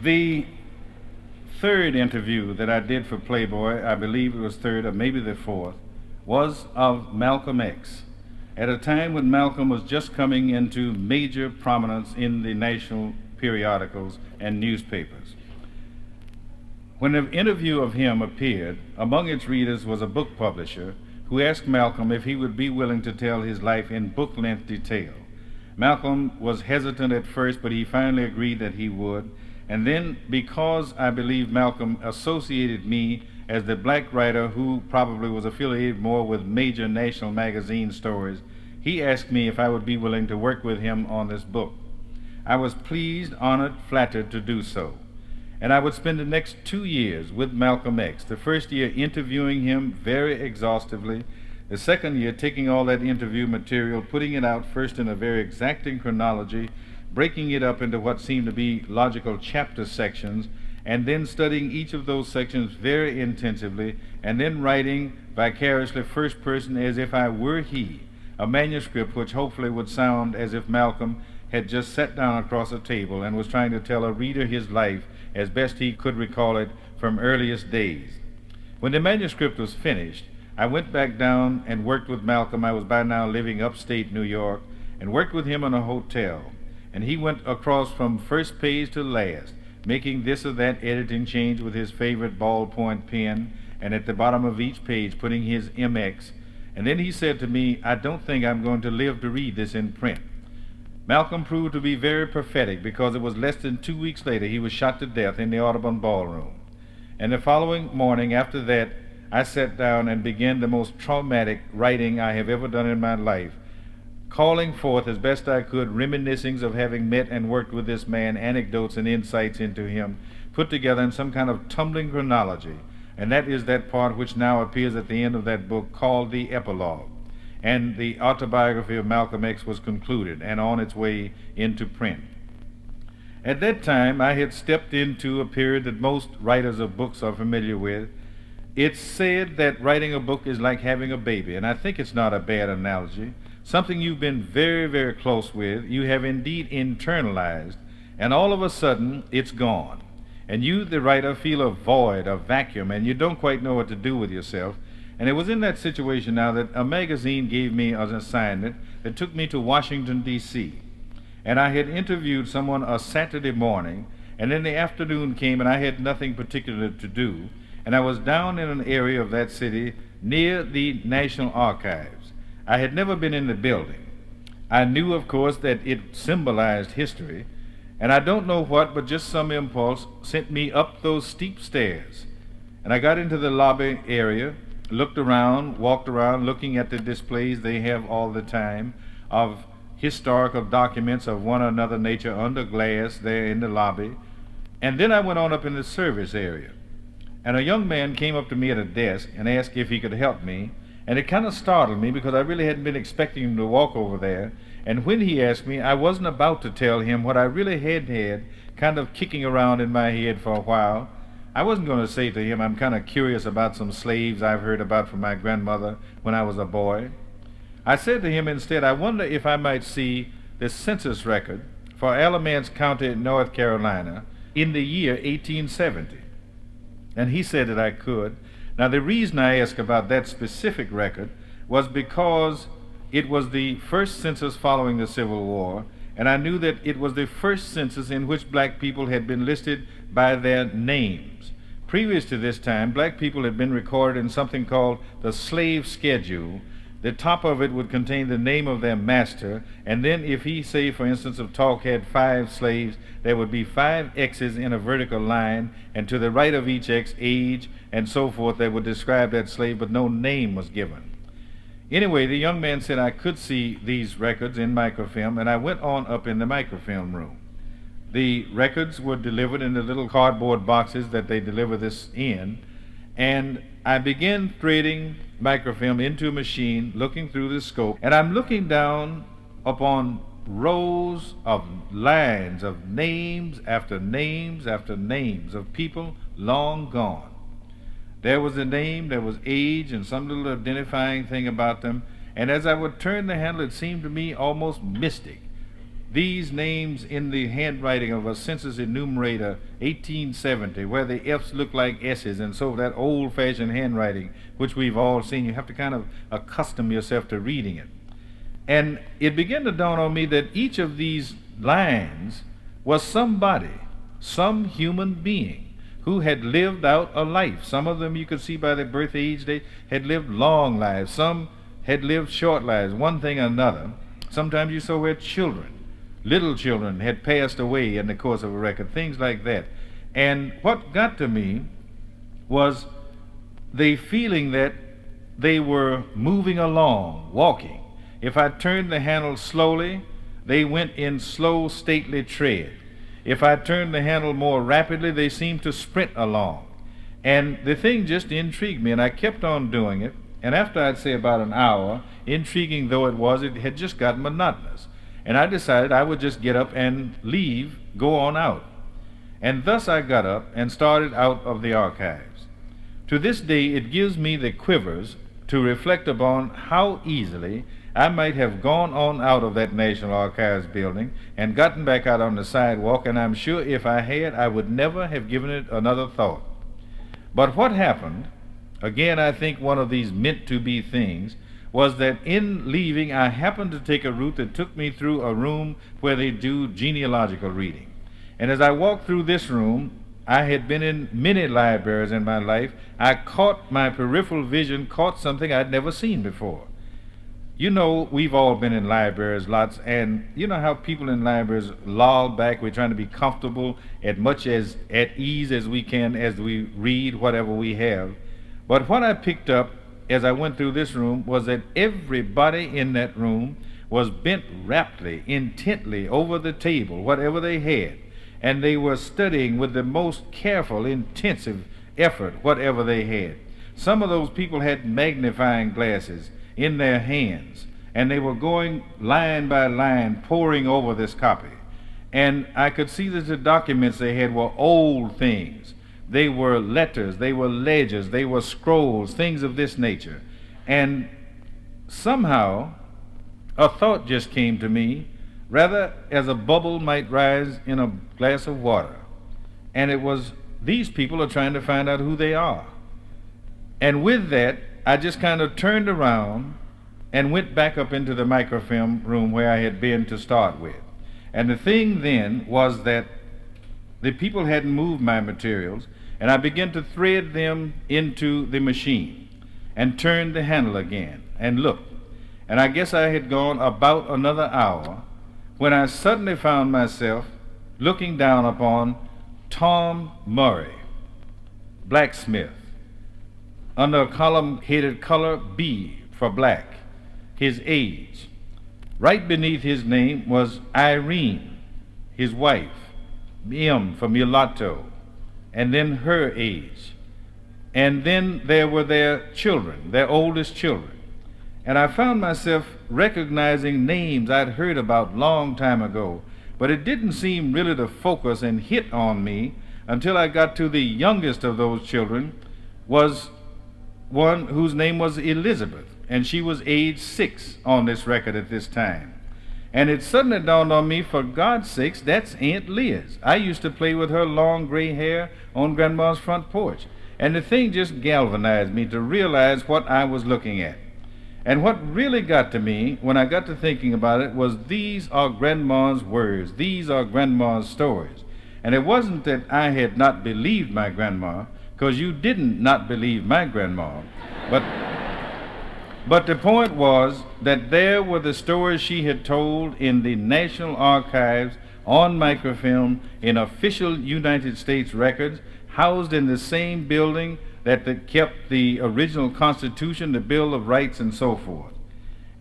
The third interview that I did for Playboy, I believe it was third or maybe the fourth, was of Malcolm X, at a time when Malcolm was just coming into major prominence in the national periodicals and newspapers. When an interview of him appeared, among its readers was a book publisher who asked Malcolm if he would be willing to tell his life in book-length detail. Malcolm was hesitant at first, but he finally agreed that he would. And then, because I believe Malcolm associated me as the black writer who probably was affiliated more with major national magazine stories, he asked me if I would be willing to work with him on this book. I was pleased, honored, flattered to do so. And I would spend the next 2 years with Malcolm X, the first year interviewing him very exhaustively, the second year taking all that interview material, putting it out first in a very exacting chronology, breaking it up into what seemed to be logical chapter sections, and then studying each of those sections very intensively, and then writing vicariously first person as if I were he, a manuscript which hopefully would sound as if Malcolm had just sat down across a table and was trying to tell a reader his life as best he could recall it from earliest days. When the manuscript was finished, I went back down and worked with Malcolm. I was by now living upstate New York, and worked with him in a hotel. And he went across from first page to last, making this or that editing change with his favorite ballpoint pen, and at the bottom of each page putting his MX. And then he said to me, "I don't think I'm going to live to read this in print." Malcolm proved to be very prophetic, because it was less than 2 weeks later he was shot to death in the Audubon Ballroom. And the following morning after that, I sat down and began the most traumatic writing I have ever done in my life, calling forth as best I could reminiscings of having met and worked with this man, anecdotes and insights into him, put together in some kind of tumbling chronology. And that is that part which now appears at the end of that book, called the Epilogue. And the autobiography of Malcolm X was concluded and on its way into print. At that time, I had stepped into a period that most writers of books are familiar with. It's said that writing a book is like having a baby, and I think it's not a bad analogy. Something you've been very, very close with, you have indeed internalized, and all of a sudden, it's gone. And you, the writer, feel a void, a vacuum, and you don't quite know what to do with yourself. And it was in that situation now that a magazine gave me an assignment that took me to Washington, D.C. And I had interviewed someone a Saturday morning, and then the afternoon came and I had nothing particular to do, and I was down in an area of that city near the National Archives. I had never been in the building. I knew, of course, that it symbolized history, and I don't know what, but just some impulse sent me up those steep stairs. And I got into the lobby area, looked around, walked around, looking at the displays they have all the time of historical documents of one or another nature under glass there in the lobby. And then I went on up in the service area. And a young man came up to me at a desk and asked if he could help me. And it kind of startled me, because I really hadn't been expecting him to walk over there. And when he asked me, I wasn't about to tell him what I really had kind of kicking around in my head for a while. I wasn't going to say to him, I'm kind of curious about some slaves I've heard about from my grandmother when I was a boy. I said to him instead, I wonder if I might see the census record for Alamance County, North Carolina, in the year 1870. And he said that I could. Now, the reason I asked about that specific record was because it was the first census following the Civil War, and I knew that it was the first census in which black people had been listed by their names. Previous to this time, black people had been recorded in something called the slave schedule. The top of it would contain the name of their master, and then if he, say, for instance, of Talk had 5 slaves, there would be 5 X's in a vertical line, and to the right of each X, age, and so forth, that would describe that slave, but no name was given. Anyway, the young man said I could see these records in microfilm, and I went on up in the microfilm room. The records were delivered in the little cardboard boxes that they deliver this in, and I began threading microfilm into a machine, looking through the scope, and I'm looking down upon rows of lines of names after names after names of people long gone. There was a name, there was age, and some little identifying thing about them, and as I would turn the handle, it seemed to me almost mystic. these names in the handwriting of a census enumerator 1870, where the F's look like S's, and so that old-fashioned handwriting, which we've all seen, you have to kind of accustom yourself to reading it. And it began to dawn on me that each of these lines was somebody, some human being who had lived out a life. Some of them you could see by their birth age, they had lived long lives. Some had lived short lives, one thing or another. Sometimes you saw where little children had passed away in the course of a record, things like that. And what got to me was the feeling that they were moving along, walking. If I turned the handle slowly, they went in slow, stately tread. If I turned the handle more rapidly, they seemed to sprint along. And the thing just intrigued me, and I kept on doing it. And after I'd say about an hour, intriguing though it was, it had just gotten monotonous. And I decided I would just get up and leave, go on out. And thus I got up and started out of the archives. To this day, it gives me the quivers to reflect upon how easily I might have gone on out of that National Archives building and gotten back out on the sidewalk, and I'm sure if I had, I would never have given it another thought. But what happened, again, I think one of these meant-to-be things, was that in leaving, I happened to take a route that took me through a room where they do genealogical reading. And as I walked through this room, I had been in many libraries in my life. My peripheral vision caught something I'd never seen before. You know, we've all been in libraries lots, and you know how people in libraries loll back. We're trying to be comfortable as much as at ease as we can as we read whatever we have. But what I picked up as I went through this room was that everybody in that room was bent raptly, intently over the table, whatever they had, and they were studying with the most careful, intensive effort whatever they had. Some of those people had magnifying glasses in their hands, and they were going line by line, poring over this copy. And I could see that the documents they had were old things. They were letters, they were ledgers, they were scrolls, things of this nature. And somehow a thought just came to me, rather as a bubble might rise in a glass of water. And it was, these people are trying to find out who they are. And with that, I just kind of turned around and went back up into the microfilm room where I had been to start with. And the thing then was that the people hadn't moved my materials, and I began to thread them into the machine and turned the handle again and looked. And I guess I had gone about another hour when I suddenly found myself looking down upon Tom Murray, blacksmith, under a column headed color B for black, his age. Right beneath his name was Irene, his wife, M for mulatto, and then her age. And then there were their children, their oldest children. And I found myself recognizing names I'd heard about long time ago, but it didn't seem really to focus and hit on me until I got to the youngest of those children, was one whose name was Elizabeth, and she was age 6 on this record at this time. And it suddenly dawned on me, for God's sakes, that's Aunt Liz. I used to play with her long gray hair on Grandma's front porch. And the thing just galvanized me to realize what I was looking at. And what really got to me when I got to thinking about it was, these are Grandma's words, these are Grandma's stories. And it wasn't that I had not believed my grandma, because you didn't not believe my grandma, but the point was that there were the stories she had told in the National Archives on microfilm in official United States records, housed in the same building that kept the original Constitution, the Bill of Rights, and so forth.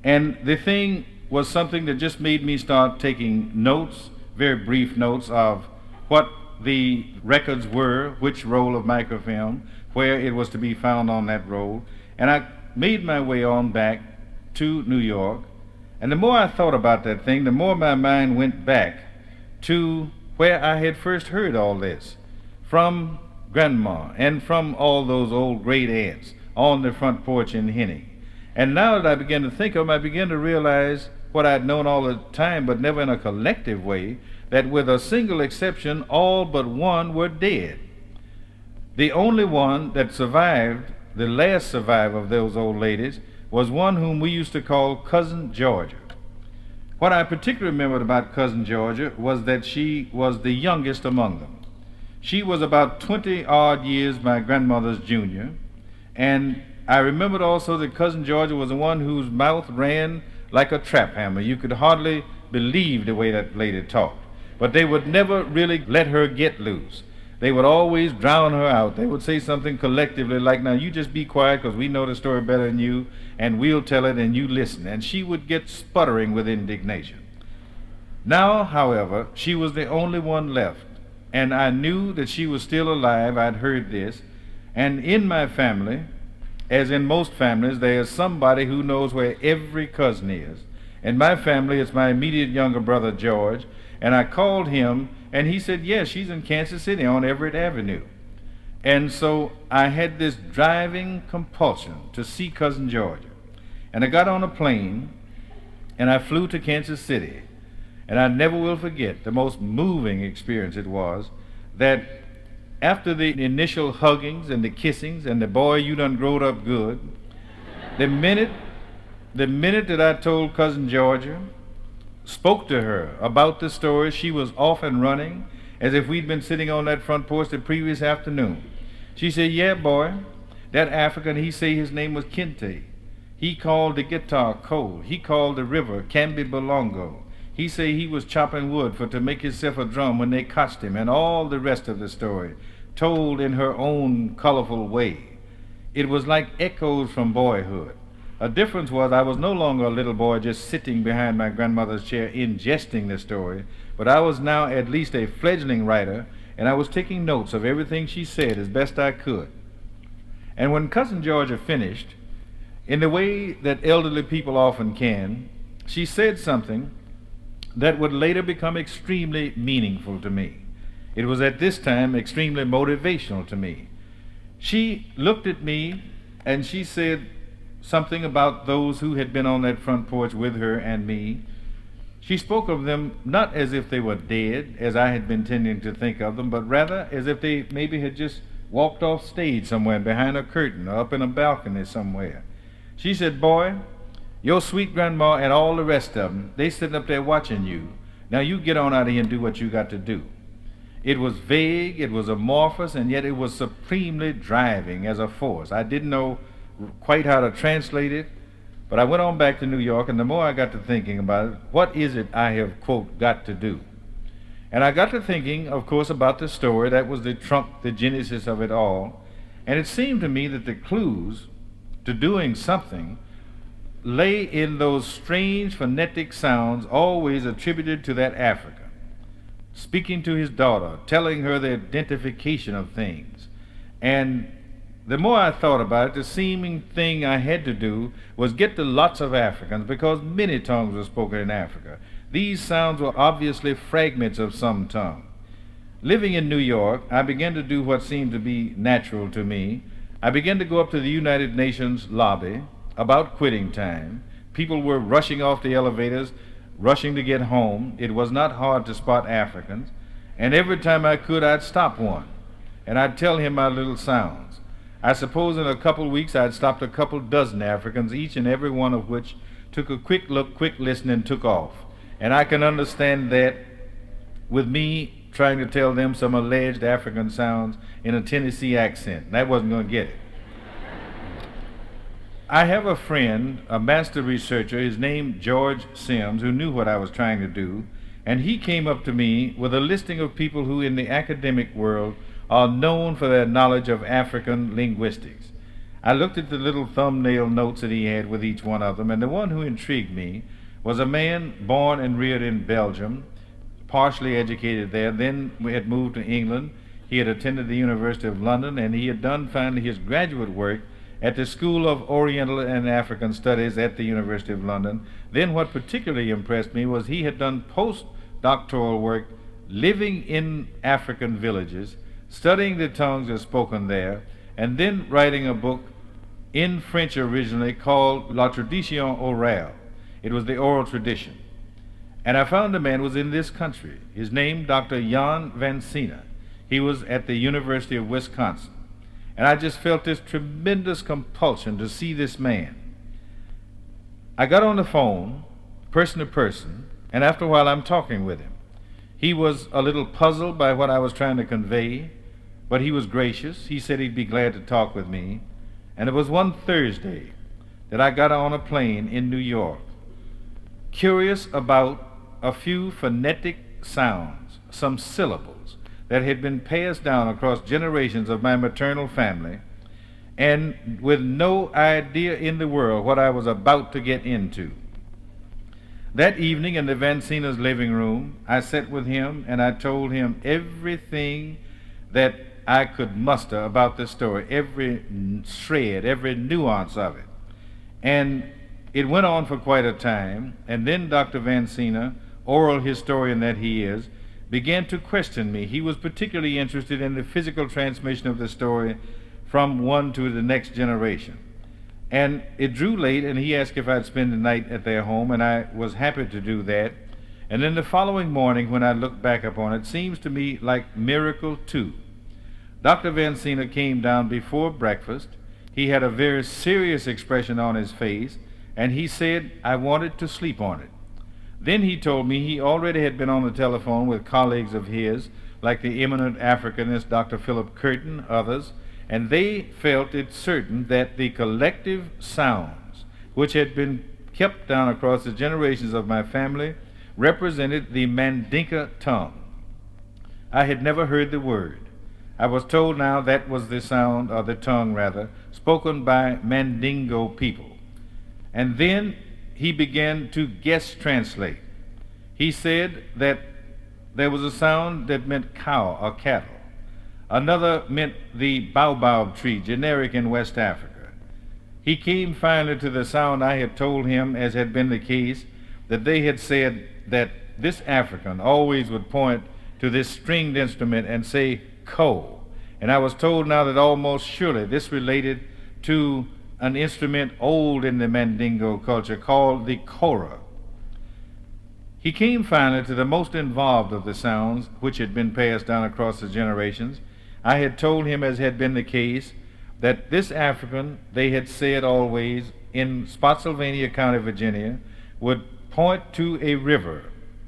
And the thing was something that just made me start taking notes, very brief notes of what the records were, which roll of microfilm, where it was to be found on that roll. And I made my way on back to New York. And the more I thought about that thing, the more my mind went back to where I had first heard all this, from Grandma and from all those old great aunts on the front porch in Henning. And now that I began to think of them, I began to realize what I'd known all the time, but never in a collective way, that with a single exception, all but one were dead. The only one that survived, the last survivor of those old ladies, was one whom we used to call Cousin Georgia. What I particularly remembered about Cousin Georgia was that she was the youngest among them. She was about 20-odd years my grandmother's junior, and I remembered also that Cousin Georgia was the one whose mouth ran like a trap hammer. You could hardly believe the way that lady talked. But they would never really let her get loose. They would always drown her out. They would say something collectively like, now you just be quiet because we know the story better than you, and we'll tell it and you listen. And she would get sputtering with indignation. Now, however, she was the only one left, and I knew that she was still alive. I'd heard this. And in my family, as in most families, there is somebody who knows where every cousin is. In my family, it's my immediate younger brother, George, and I called him, and he said, yes, she's in Kansas City on Everett Avenue. And so I had this driving compulsion to see Cousin Georgia. And I got on a plane, and I flew to Kansas City. And I never will forget the most moving experience it was that after the initial huggings and the kissings and the boy, you done growed up good, the minute that I told Cousin Georgia, spoke to her about the story, she was off and running as if we'd been sitting on that front porch the previous afternoon. She said, yeah, boy, that African, he say his name was Kente. He called the guitar coal. He called the river Cambi Bolongo. He say he was chopping wood for to make himself a drum when they cotched him, and all the rest of the story, told in her own colorful way. It was like echoes from boyhood. A difference was I was no longer a little boy just sitting behind my grandmother's chair ingesting the story, but I was now at least a fledgling writer, and I was taking notes of everything she said as best I could. And when Cousin Georgia finished, in the way that elderly people often can, she said something that would later become extremely meaningful to me. It was at this time extremely motivational to me. She looked at me and she said something about those who had been on that front porch with her and me. She spoke of them not as if they were dead, as I had been tending to think of them, but rather as if they maybe had just walked off stage somewhere behind a curtain or up in a balcony somewhere. She said, boy, your sweet grandma and all the rest of them, they sitting up there watching you. Now you get on out of here and do what you got to do. It was vague, it was amorphous, and yet it was supremely driving as a force. I didn't know quite how to translate it, but I went on back to New York, and the more I got to thinking about it, what is it I have, quote, got to do? And I got to thinking, of course, about the story. That was the trunk, the genesis of it all. And it seemed to me that the clues to doing something lay in those strange phonetic sounds always attributed to that African, speaking to his daughter, telling her the identification of things. And the more I thought about it, the seeming thing I had to do was get to lots of Africans, because many tongues were spoken in Africa. These sounds were obviously fragments of some tongue. Living in New York, I began to do what seemed to be natural to me. I began to go up to the United Nations lobby about quitting time. People were rushing off the elevators, rushing to get home. It was not hard to spot Africans. And every time I could, I'd stop one, and I'd tell him my little sounds. I suppose in a couple weeks I'd stopped a couple dozen Africans, each and every one of which took a quick look, quick listen, and took off. And I can understand that with me trying to tell them some alleged African sounds in a Tennessee accent. That wasn't going to get it. I have a friend, a master researcher, his name George Sims, who knew what I was trying to do, and he came up to me with a listing of people who in the academic world are known for their knowledge of African linguistics. I looked at the little thumbnail notes that he had with each one of them, and the one who intrigued me was a man born and reared in Belgium, partially educated there, then had moved to England. He had attended the University of London, and he had done finally his graduate work at the School of Oriental and African Studies at the University of London. Then what particularly impressed me was he had done postdoctoral work living in African villages, studying the tongues that are spoken there, and then writing a book in French originally called La Tradition Orale. It was the oral tradition. And I found the man was in this country. His name, Dr. Jan Van Sina. He was at the University of Wisconsin. And I just felt this tremendous compulsion to see this man. I got on the phone, person to person, and after a while I'm talking with him. He was a little puzzled by what I was trying to convey, but he was gracious. He said he'd be glad to talk with me. And it was one Thursday that I got on a plane in New York, curious about a few phonetic sounds, some syllables that had been passed down across generations of my maternal family, and with no idea in the world what I was about to get into. That evening in the Van Sina's living room, I sat with him and I told him everything that I could muster about this story, every shred, every nuance of it. And it went on for quite a time, and then Dr. Van Sina, oral historian that he is, began to question me. He was particularly interested in the physical transmission of the story from one to the next generation. And it drew late, and he asked if I'd spend the night at their home, and I was happy to do that. And then the following morning, when I looked back upon it, seems to me like miracle too. Dr. Van Sina came down before breakfast. He had a very serious expression on his face, and he said, I wanted to sleep on it. Then he told me he already had been on the telephone with colleagues of his, like the eminent Africanist Dr. Philip Curtin, others, and they felt it certain that the collective sounds which had been kept down across the generations of my family represented the Mandinka tongue. I had never heard the word. I was told now that was the sound, or the tongue rather, spoken by Mandingo people. And then he began to guess translate. He said that there was a sound that meant cow or cattle. Another meant the baobab tree, generic in West Africa. He came finally to the sound I had told him, as had been the case, that they had said that this African always would point to this stringed instrument and say, ko. And I was told now that almost surely this related to an instrument old in the Mandingo culture called the kora. He came finally to the most involved of the sounds which had been passed down across the generations. I had told him, as had been the case, that this African, they had said always, in Spotsylvania County, Virginia, would point to a river,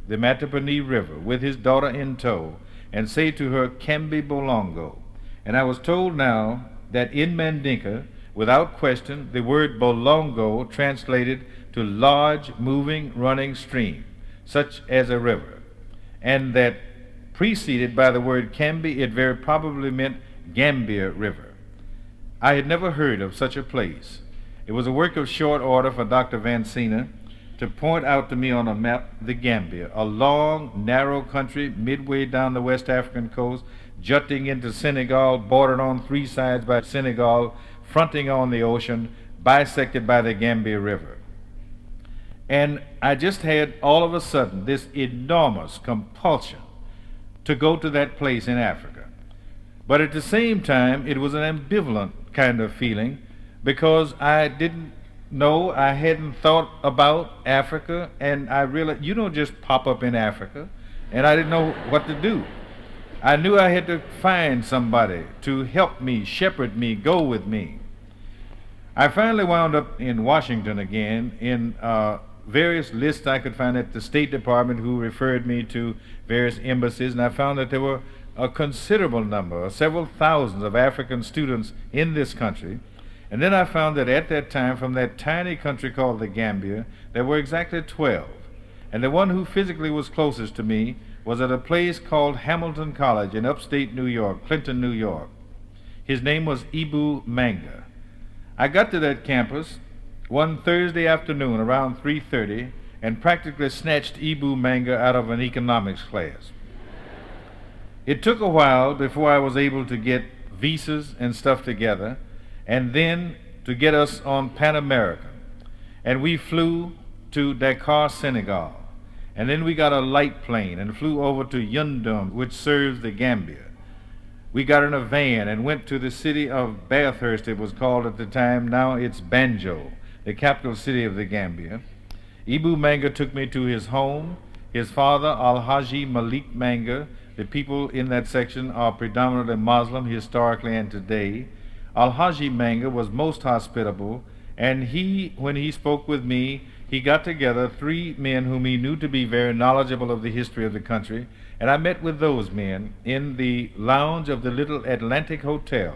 the Mattapony River, with his daughter in tow, and say to her, Kembe Bolongo. And I was told now that in Mandinka, without question, the word Bolongo translated to large, moving, running stream, such as a river, and that preceded by the word Kembe, it very probably meant Gambia River. I had never heard of such a place. It was a work of short order for Dr. Van Sina to point out to me on a map the Gambia, a long, narrow country midway down the West African coast, jutting into Senegal, bordered on three sides by Senegal, fronting on the ocean, bisected by the Gambia River. And I just had all of a sudden this enormous compulsion to go to that place in Africa. But at the same time, it was an ambivalent kind of feeling, because I didn't know, I hadn't thought about Africa, and I realized you don't just pop up in Africa, and I didn't know what to do. I knew I had to find somebody to help me, shepherd me, go with me. I finally wound up in Washington again in various lists I could find at the State Department, who referred me to various embassies, and I found that there were a considerable number, several thousands of African students in this country. And then I found that at that time, from that tiny country called the Gambia, there were exactly 12. And the one who physically was closest to me was at a place called Hamilton College in upstate New York, Clinton, New York. His name was Ibu Manga. I got to that campus one Thursday afternoon around 3:30 and practically snatched Ibu Manga out of an economics class. It took a while before I was able to get visas and stuff together, and then to get us on Pan American. And we flew to Dakar, Senegal. And then we got a light plane and flew over to Yundum, which serves the Gambia. We got in a van and went to the city of Bathurst, it was called at the time. Now it's Banjul, the capital city of the Gambia. Ibu Manga took me to his home. His father, Al-Haji Malik Manga, the people in that section are predominantly Muslim historically and today. Al-Haji Manga was most hospitable, and when he spoke with me, he got together 3 men whom he knew to be very knowledgeable of the history of the country, and I met with those men in the lounge of the little Atlantic Hotel.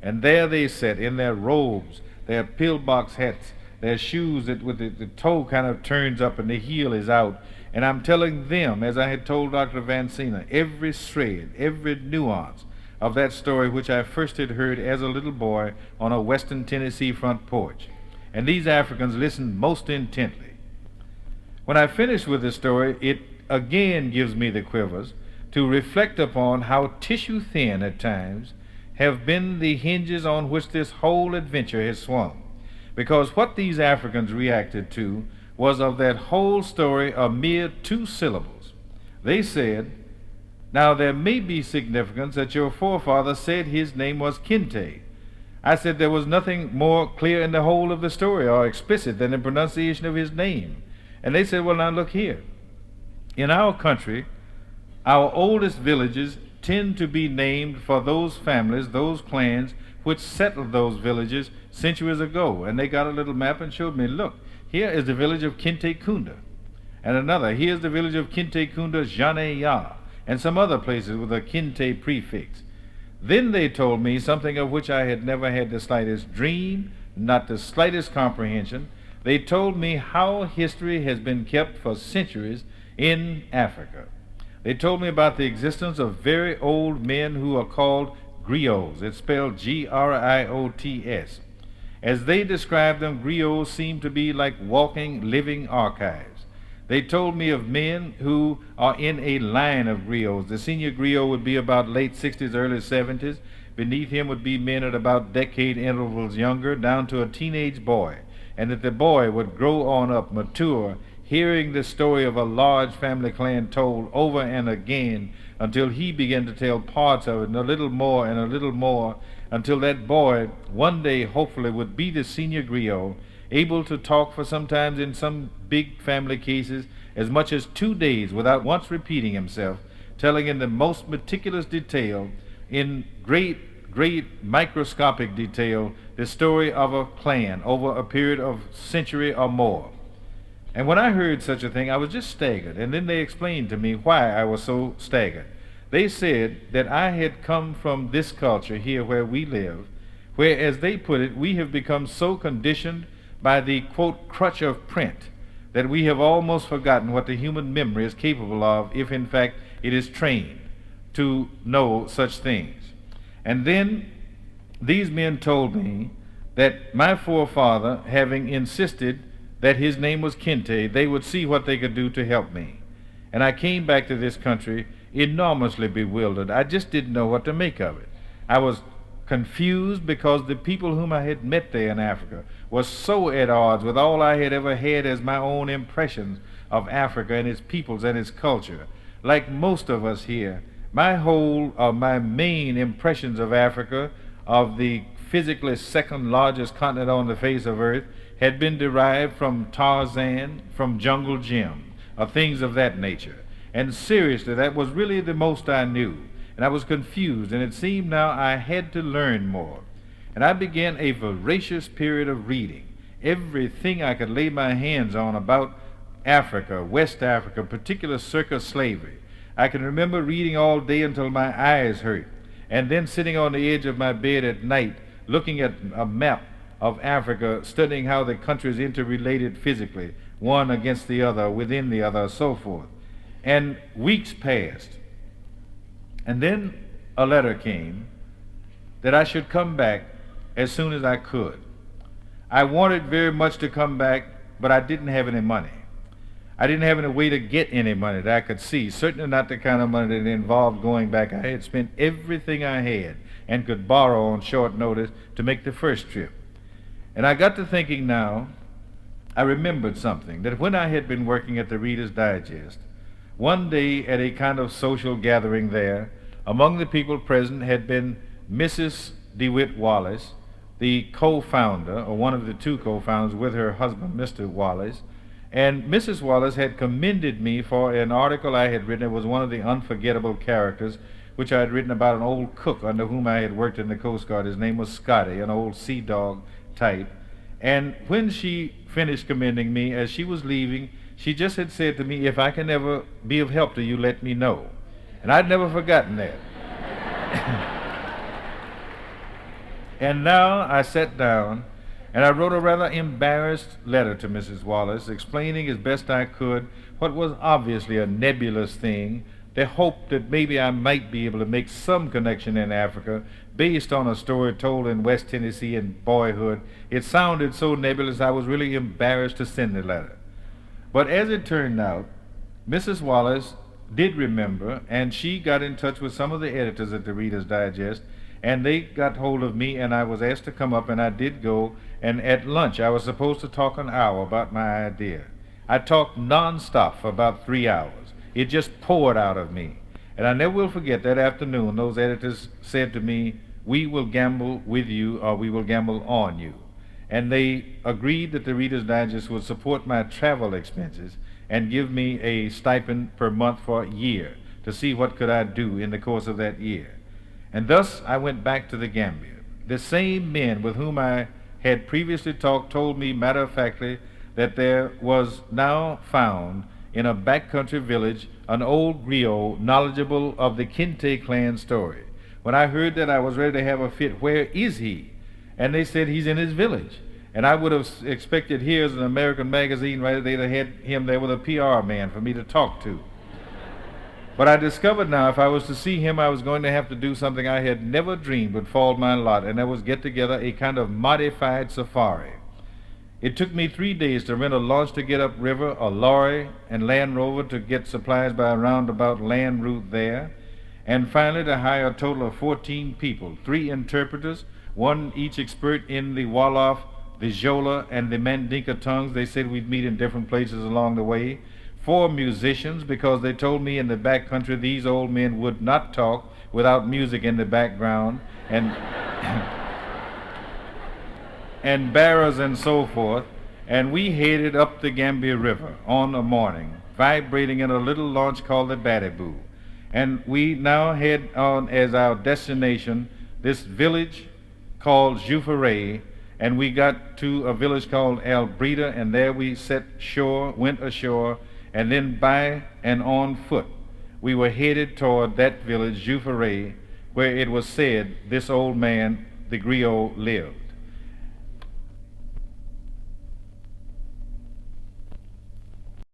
And there they sat in their robes, their pillbox hats, their shoes that with the toe kind of turns up and the heel is out. And I'm telling them, as I had told Dr. Van Sina, every shred, every nuance of that story which I first had heard as a little boy on a western Tennessee front porch. And these Africans listened most intently. When I finish with the story, it again gives me the quivers to reflect upon how tissue thin at times have been the hinges on which this whole adventure has swung. Because what these Africans reacted to was of that whole story a mere 2 syllables. They said, "Now there may be significance that your forefather said his name was Kinte." I said there was nothing more clear in the whole of the story or explicit than the pronunciation of his name. And they said, "Well, now look here. In our country, our oldest villages tend to be named for those families, those clans, which settled those villages centuries ago." And they got a little map and showed me, look, here is the village of Kinte Kunda. And another, here's the village of Kinte Kunda Jane Ya, and some other places with a Kinte prefix. Then they told me something of which I had never had the slightest dream, not the slightest comprehension. They told me how history has been kept for centuries in Africa. They told me about the existence of very old men who are called griots. It's spelled Griots. As they described them, griots seem to be like walking, living archives. They told me of men who are in a line of griots. The senior griot would be about late 60s, early 70s. Beneath him would be men at about decade intervals younger, down to a teenage boy. And that the boy would grow on up, mature, hearing the story of a large family clan told over and again until he began to tell parts of it, and a little more and a little more, until that boy one day hopefully would be the senior griot, able to talk for sometimes in some big family cases as much as 2 days without once repeating himself, telling in the most meticulous detail, in great microscopic detail, the story of a clan over a period of century or more. And when I heard such a thing, I was just staggered. And then they explained to me why I was so staggered. They said that I had come from this culture here where we live, where, as they put it, we have become so conditioned by the, quote, crutch of print, that we have almost forgotten what the human memory is capable of if, in fact, it is trained to know such things. And then these men told me that my forefather, having insisted that his name was Kinte, they would see what they could do to help me. And I came back to this country enormously bewildered. I just didn't know what to make of it. I was confused because the people whom I had met there in Africa were so at odds with all I had ever had as my own impressions of Africa and its peoples and its culture. Like most of us here, my main impressions of Africa, of the physically second largest continent on the face of earth, had been derived from Tarzan, from Jungle Jim, or things of that nature. And seriously, that was really the most I knew. And I was confused, and it seemed now I had to learn more. And I began a voracious period of reading, everything I could lay my hands on about Africa, West Africa, particular circa slavery. I can remember reading all day until my eyes hurt, and then sitting on the edge of my bed at night, looking at a map of Africa, studying how the countries interrelated physically, one against the other, within the other, so forth. And weeks passed. And then a letter came that I should come back as soon as I could. I wanted very much to come back, but I didn't have any money. I didn't have any way to get any money that I could see, certainly not the kind of money that involved going back. I had spent everything I had and could borrow on short notice to make the first trip. And I got to thinking now, I remembered something, that when I had been working at the Reader's Digest, one day at a kind of social gathering there, among the people present had been Mrs. DeWitt Wallace, the co-founder, or one of the 2 co-founders with her husband, Mr. Wallace, And Mrs. Wallace had commended me for an article I had written. It was one of the unforgettable characters, which I had written about an old cook under whom I had worked in the Coast Guard. His name was Scotty, an old sea dog type. And when she finished commending me, as she was leaving, she just had said to me, "If I can ever be of help to you, let me know." And I'd never forgotten that. And now I sat down and I wrote a rather embarrassed letter to Mrs. Wallace, explaining as best I could what was obviously a nebulous thing, the hope that maybe I might be able to make some connection in Africa based on a story told in West Tennessee in boyhood. It sounded so nebulous I was really embarrassed to send the letter. But as it turned out, Mrs. Wallace did remember, and she got in touch with some of the editors at the Reader's Digest, and they got hold of me, and I was asked to come up, and I did go. And at lunch I was supposed to talk an hour about my idea. I talked non-stop for about 3 hours. It just poured out of me. And I never will forget that afternoon those editors said to me, "We will gamble with you, or we will gamble on you." And they agreed that the Reader's Digest would support my travel expenses and give me a stipend per month for a year to see what could I do in the course of that year. And thus I went back to the Gambia. The same men with whom I had previously talked told me matter-of-factly that there was now found in a backcountry village an old griot knowledgeable of the Kinte clan story. When I heard that, I was ready to have a fit. "Where is he?" And they said, "He's in his village." And I would have expected here as an American magazine writer, they'd have had him there with a PR man for me to talk to. But I discovered now if I was to see him, I was going to have to do something I had never dreamed would fall my lot, and that was get together a kind of modified safari. It took me 3 days to rent a launch to get upriver, a lorry and Land Rover to get supplies by a roundabout land route there, and finally to hire a total of 14 people, 3 interpreters, one each expert in the Wolof, the Jola, and the Mandinka tongues. They said we'd meet in different places along the way. 4 musicians, because they told me in the back country these old men would not talk without music in the background, and and barrows and so forth. And we headed up the Gambia River on a morning, vibrating in a little launch called the Badiboo. And we now head on as our destination this village called Juffure, and we got to a village called Albreda, and there we set shore, went ashore, and then by and on foot we were headed toward that village, Juffure, where it was said this old man, the griot, lived.